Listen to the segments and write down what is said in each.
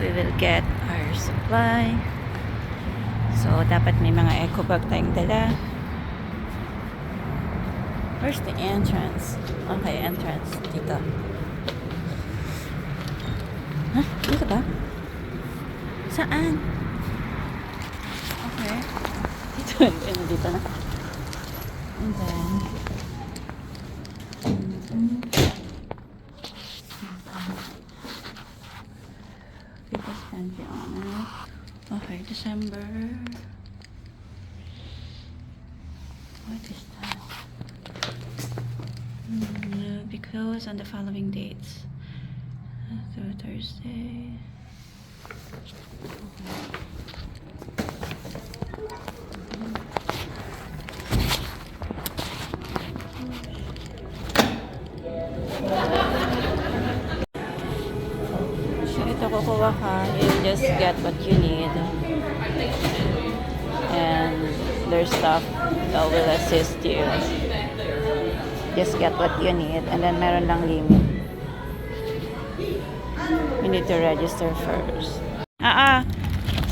we will get our supply. So, dapat may mga eco bag tayong dala. Where's the entrance? Okay, entrance. Dito. Huh? Dito ba? Saan? Okay. Dito. Dito na. And then, people's pantry honor. Okay, December. What is that? Will be closed on the following dates. Through Thursday. So ito kukuha ka, you'll just get what you need. And there's stuff that will assist you. Just get what you need, and then meron lang limit. You need to register first.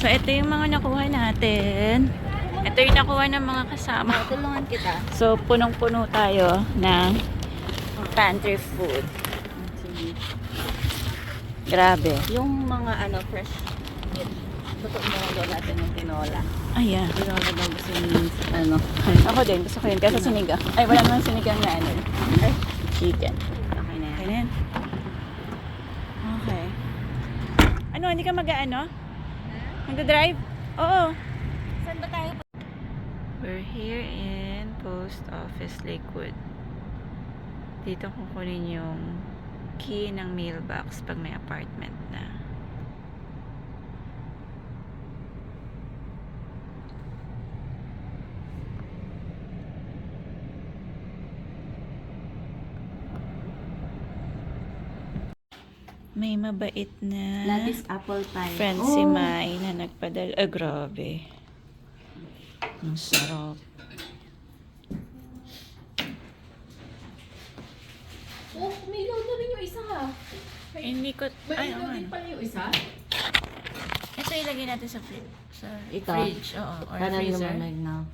So ito yung mga nakuha natin. Ito yung nakuha ng mga kasama. Tulungan kita. So punong-puno tayo ng pantry food. Grabe. Yung mga fresh meat. Totoo mo natin yung tinola. Ayan. Tinola daw gusto Ako din, gusto ko yun. Kasi sinigang. Ay, wala naman sinigang na Ay, chicken. Okay na yan. Okay na yan. Okay. Ano, hindi ka mag-ano? Magdadrive? Oo. Saan ba tayo? We're here in Post Office Lakewood. Dito kukunin yung key ng mailbox pag may apartment na. May mabait na Latis apple pie. friend si Mai na nagpadala. Grabe. Ang sarap. Oh, umilaw na rin yung isa ha. Hindi ko... Ay, Umilaw din pala yung isa. Ito ilagay natin sa Ito? fridge. Oo, or freezer. na.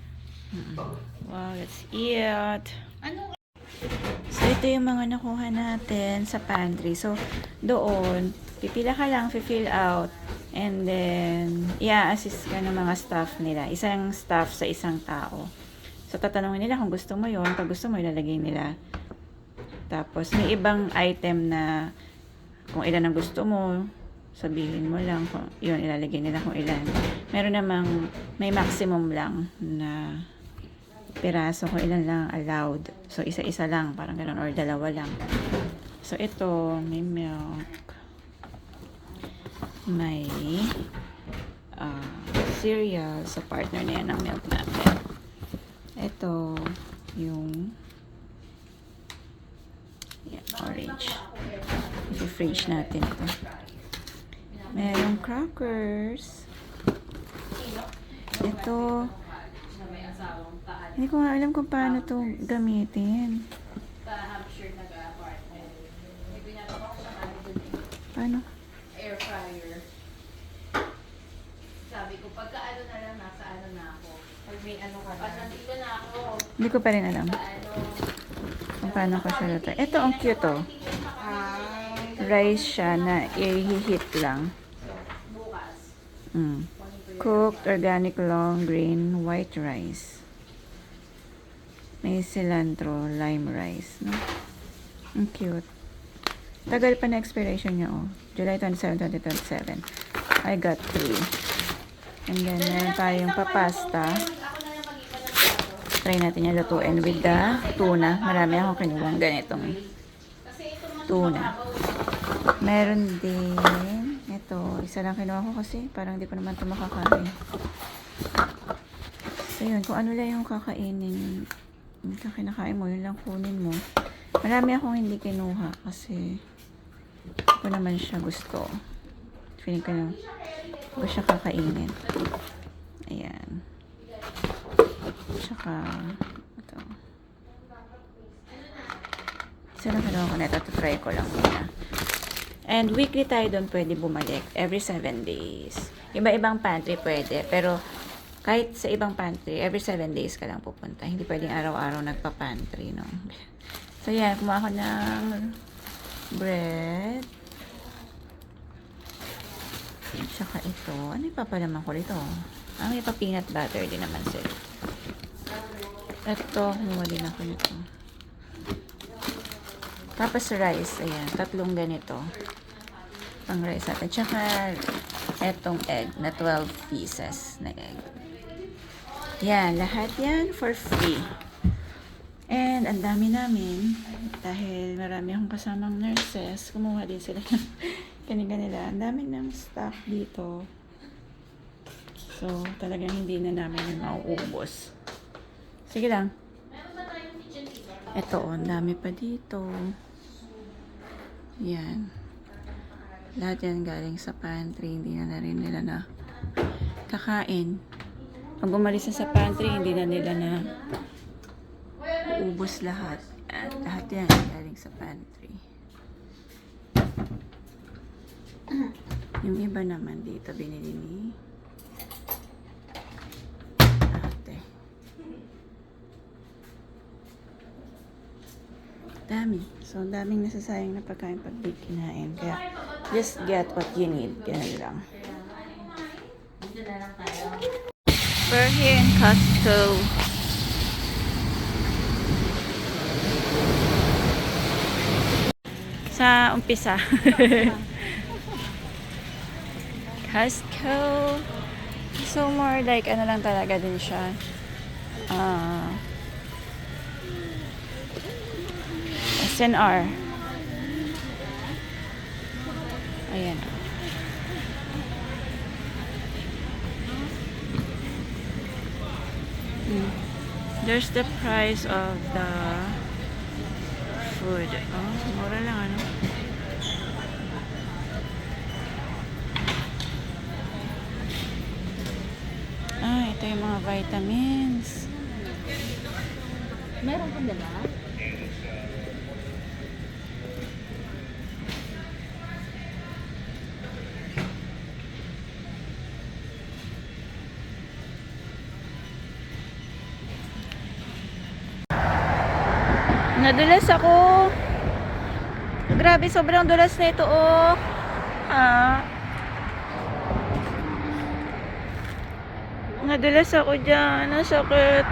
Wow, let's eat. Ano? So, ito yung mga nakuha natin sa pantry. So, doon, pipila ka lang, fill out. And then, i-assist ka ng mga staff nila. Isang staff sa isang tao. So, tatanungin nila kung gusto mo yon. Pag gusto mo, ilalagay nila. Tapos, may ibang item na kung ilan ang gusto mo, sabihin mo lang kung yun, ilalagay nila kung ilan. Meron namang, may maximum lang na piraso kung ilan lang allowed. So, isa-isa lang, parang gano'n, or dalawa lang. So, ito, may milk. May cereal sa partner na yan ng milk natin. Ito, yung orange. I-fridge natin ito. Merong crackers. Ito, hindi ko nga alam kung paano to gamitin. Paano? Air fryer. Sabi ko, pagka na lang, nasa na ako. Pag may ka na. Pag nandito na ako, Hindi ko pa rin alam kung paano ko siya luto. Ito, ang cute oh. Rice siya na i-heat lang. bukas. Cooked organic long grain white rice. May cilantro, lime rice, no? Ang cute. Tagal pa na expiration niya, oh. July 27, 2027. I got 3. And then, meron tayong papasta. Try natin yung lutuin with the tuna. Marami akong kinulang ganitong tuna. Meron din, ito, isa lang kinuha ko kasi parang hindi ko naman ito makakain. So, yun, kung ano lang yung kakainin, yung kinakain mo, yun lang kunin mo. Marami akong hindi kinuha kasi ko naman siya gusto. Feeling ko na ko siya kakainin. Ayan. Tsaka ito. Isa lang kinuha ko na ito. Try ko lang muna. And weekly tayo doon pwede bumalik. Every 7 days. Iba-ibang pantry pwede. Pero kahit sa ibang pantry, every 7 days ka lang pupunta. Hindi pwedeng araw-araw nagpa-pantry, no? So, yan. Kumuha ko ng bread. Tsaka ito. Ano ipapalaman ko dito? May pa peanut butter din naman sila. Ito, kumuha din ako nito. Tapos rice. Ayan. 3 ganito. Pang rice natin. Tsaka etong egg na 12 pieces na egg. Yan. Lahat yan for free. And ang dami namin. Dahil marami akong kasamang nurses. Kumuha din sila ng kanila. Ang dami ng stock dito. So, talagang hindi na namin mauubos. Sige lang. Ito, ang dami pa dito. Yan. Lahat yan galing sa pantry. Hindi na rin nila na kakain. Pag umalis na sa pantry, hindi na nila na ubos lahat. At lahat yan galing sa pantry. Yung iba naman dito binili ni ate. Dami. So, ang daming nasasayang na pagkain pag di kinain. Kaya, just get what you need. Ganun lang. Dito na lang tayo. We're here in Costco. Sa umpisa. Costco. So more like ano lang talaga din siya. SNR. Ayan. There's the price of the food. Oh, mura lang ano. Ito yung mga vitamins. Meron kang dala? Nadulas ako. Grabe, sobrang dulas na ito, oh. Nadulas ako dyan. Ang sakit.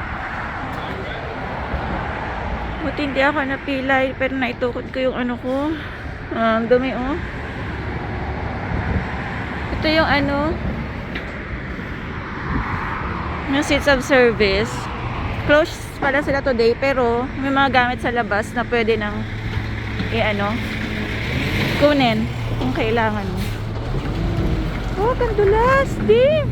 Buti hindi ako napilay. Pero naitukod ko yung ano ko. Ang dumi, oh. Ito yung ano. Yung seats of service. Closed pala sila today. Pero may mga gamit sa labas na pwede nang kunin kung kailangan mo. Oh, kandulas. Di.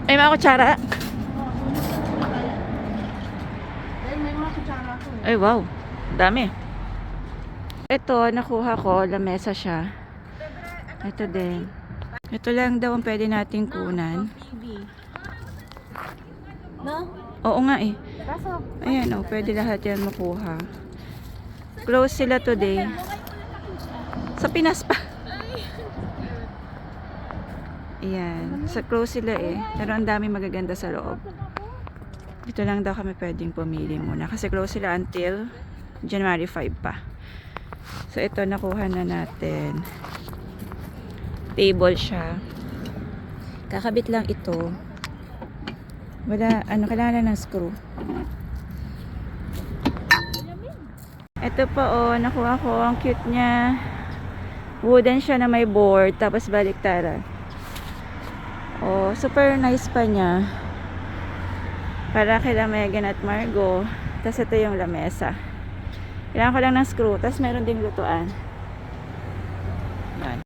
Ay, mga kutsara. May mga kutsara ko. Ay, wow. Dami. Ito, nakuha ko. Lamesa siya. Ito din. Ito lang daw ang pwede nating kunan. No? Oo nga eh. Kaso, Ayan, oh, pwede lahat yan makuha. Close sila today. Sa Pinas pa. Ayan. Sa close sila eh. Pero ang dami magaganda sa loob. Dito lang daw kami pwedeng pumili muna. Kasi close sila until January 5 pa. So, ito nakuha na natin. Table siya. Kakabit lang ito. Wala, kailangan lang ng screw. Ito pa, oh, nakuha ko. Ang cute niya. Wooden siya na may board. Tapos baliktaran. Oh, super nice pa niya. Para kila Megan at Margo. Tapos ito yung lamesa. Kailangan ko lang ng screw. Tapos meron ding lutuan.